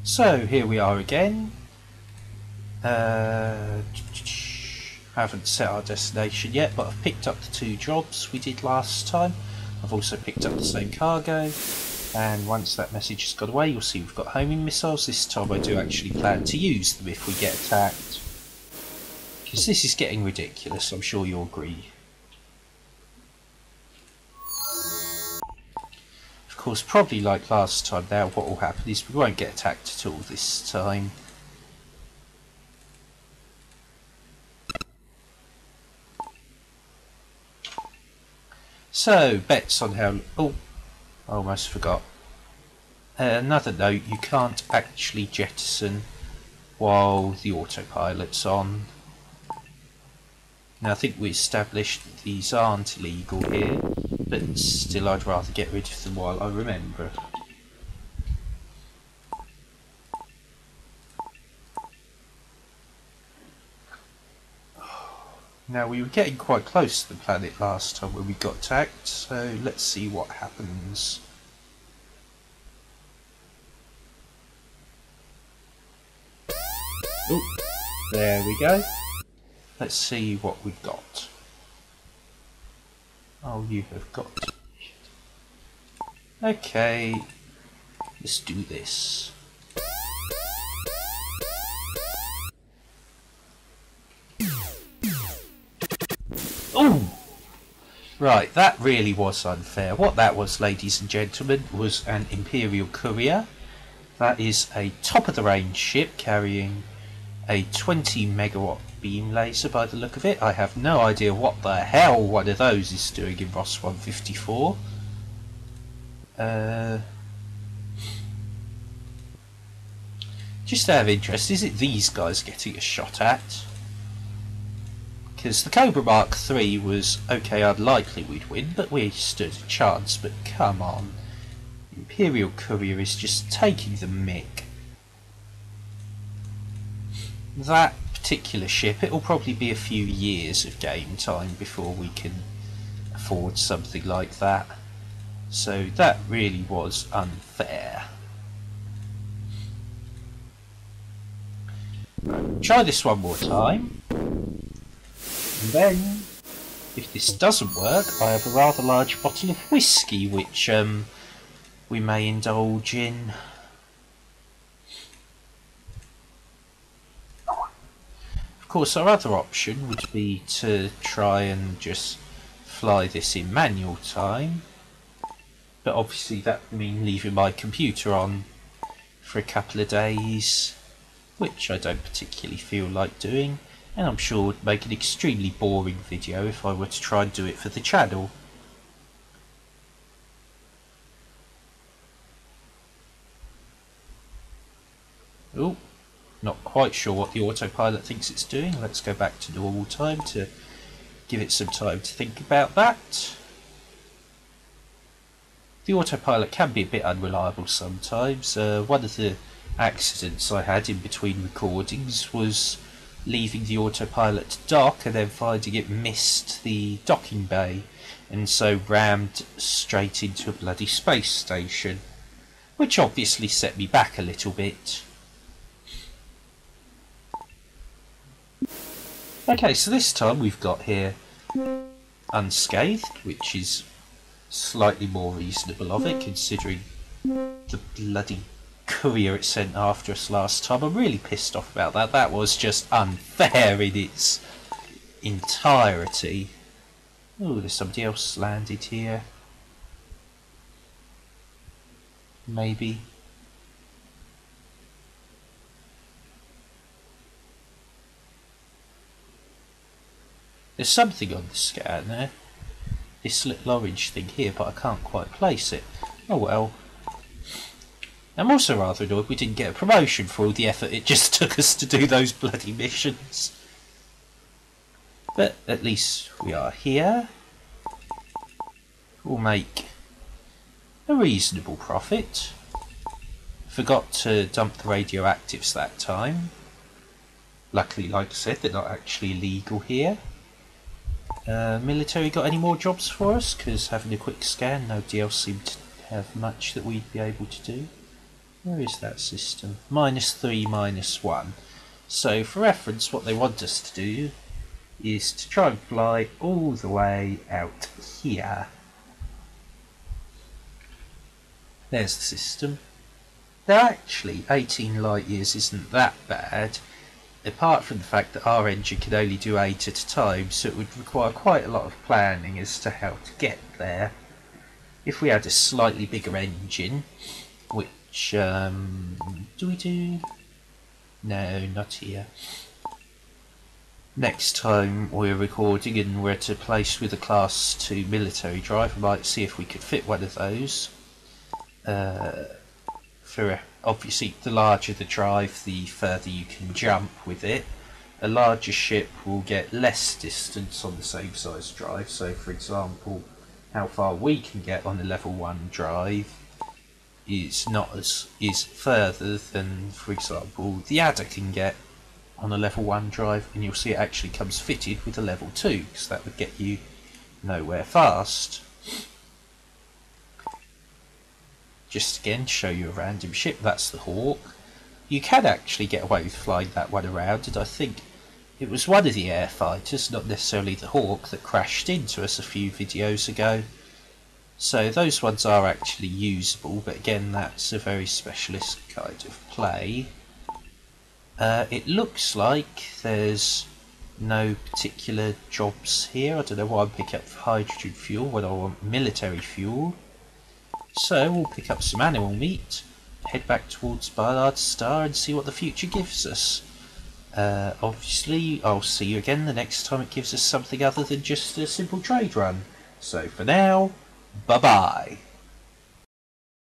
So here we are again. Haven't set our destination yet, but I've picked up the 2 jobs we did last time. I've also picked up the same cargo, and once that message has got away, you'll see we've got homing missiles. This time I do actually plan to use them if we get attacked, because this is getting ridiculous, I'm sure you'll agree. Of course, probably like last time now, what will happen is we won't get attacked at all this time. So, bets on how... Oh, I almost forgot. Another note, you can't actually jettison while the autopilot's on. Now, I think we established that these aren't illegal here, but still I'd rather get rid of them while I remember. Now, we were getting quite close to the planet last time when we got attacked, so let's see what happens. Oh, there we go. Let's see what we've got. Oh, you have got... Okay, let's do this. Oh! Right, that really was unfair. What that was, ladies and gentlemen, was an Imperial Courier. That is a top-of-the-range ship carrying a 20 megawatt beam laser by the look of it. I have no idea what the hell one of those is doing in Ross 154. Just out of interest, is it these guys getting a shot at? Because the Cobra Mark III was okay, unlikely we'd win, but we stood a chance. But come on, Imperial Courier is just taking the mick. That particular ship, it'll probably be a few years of game time before we can afford something like that. So that really was unfair. Right, try this one more time. And then, if this doesn't work, I have a rather large bottle of whiskey which we may indulge in. Of course, our other option would be to try and just fly this in manual time, but obviously that would mean leaving my computer on for a couple of days, which I don't particularly feel like doing, and I'm sure would make an extremely boring video if I were to try and do it for the channel. Oh. Not quite sure what the autopilot thinks it's doing. Let's go back to normal time to give it some time to think about that. The autopilot can be a bit unreliable sometimes. One of the accidents I had in between recordings was leaving the autopilot to dock and then finding it missed the docking bay and so rammed straight into a bloody space station, which obviously set me back a little bit. Okay, so this time we've got here unscathed, which is slightly more reasonable of it, considering the bloody courier it sent after us last time. I'm really pissed off about that. That was just unfair in its entirety. Oh, there's somebody else landed here. Maybe. There's something on the scan there. This little orange thing here, but I can't quite place it. Oh well. I'm also rather annoyed we didn't get a promotion for all the effort it just took us to do those bloody missions. But at least we are here. We'll make a reasonable profit. Forgot to dump the radioactives that time. Luckily, like I said, they're not actually illegal here. Military got any more jobs for us? Because having a quick scan, nobody else seemed to have much that we'd be able to do. Where is that system? -3, -1. So for reference, what they want us to do is to try and fly all the way out here. There's the system. Now actually, 18 light years isn't that bad, apart from the fact that our engine can only do 8 at a time, so it would require quite a lot of planning as to how to get there. If we had a slightly bigger engine, which, do we do? No, not here. Next time we're recording and we're at a place with a Class 2 military drive, I might see if we could fit one of those. For obviously, the larger the drive, the further you can jump with it. A larger ship will get less distance on the same size drive. So, for example, how far we can get on a level 1 drive is further than, for example, the Adder can get on a level 1 drive, and you'll see it actually comes fitted with a level 2, because that would get you nowhere fast. Just again to show you a random ship, that's the Hawk. You can actually get away with flying that one around, and I think it was one of the air fighters, not necessarily the Hawk, that crashed into us a few videos ago. So those ones are actually usable, but again that's a very specialist kind of play. It looks like there's no particular jobs here. I don't know why I'm picking up hydrogen fuel when I want military fuel. So we'll pick up some animal meat, head back towards Barnard Star and see what the future gives us. Obviously I'll see you again the next time it gives us something other than just a simple trade run. So for now, bye bye.